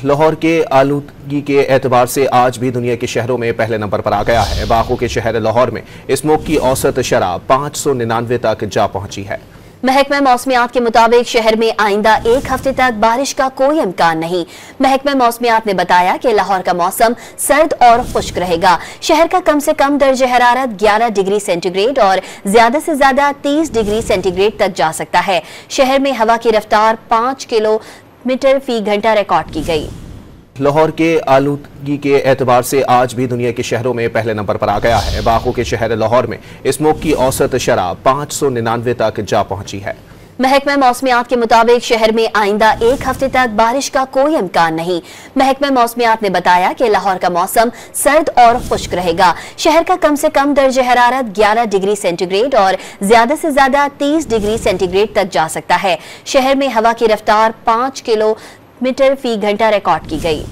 लाहौर के आलूदगी के एतबार से आज भी दुनिया के शहरों में पहले नंबर पर आ गया है। बागों के शहर लाहौर में स्मोक की औसत शरह 599 तक जा पहुंची है। महकमा मौसमियात के मुताबिक शहर में आइंदा एक हफ्ते तक बारिश का कोई इम्कान नहीं। महकमा मौसमियात ने बताया कि लाहौर का मौसम सर्द और खुश्क रहेगा। शहर का कम से कम दर्जे हरारत 11 डिग्री सेंटीग्रेड और ज्यादा से ज्यादा 30 डिग्री सेंटीग्रेड तक जा सकता है। शहर में हवा की रफ्तार 5 किलोमीटर फी घंटा रिकॉर्ड की गई। लाहौर के आलूदगी के एतबार से आज भी दुनिया के शहरों में पहले नंबर पर आ गया है। बागों के शहर लाहौर में स्मोक की औसत शरह 599 तक जा पहुंची है। महकमा मौसमियात के मुताबिक शहर में आइंदा एक हफ्ते तक बारिश का कोई इम्कान नहीं। महकमा मौसमियात ने बताया कि लाहौर का मौसम सर्द और खुश्क रहेगा। शहर का कम से कम दर्जे हरारत 11 डिग्री सेंटीग्रेड और ज्यादा से ज्यादा 30 डिग्री सेंटीग्रेड तक जा सकता है। शहर में हवा की रफ्तार 5 किलोमीटर फी घंटा रिकॉर्ड की गई।